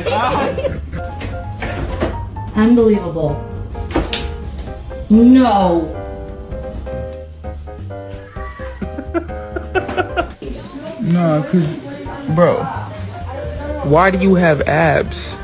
my god. Unbelievable. No. Nah, cause, bro, why do you have abs?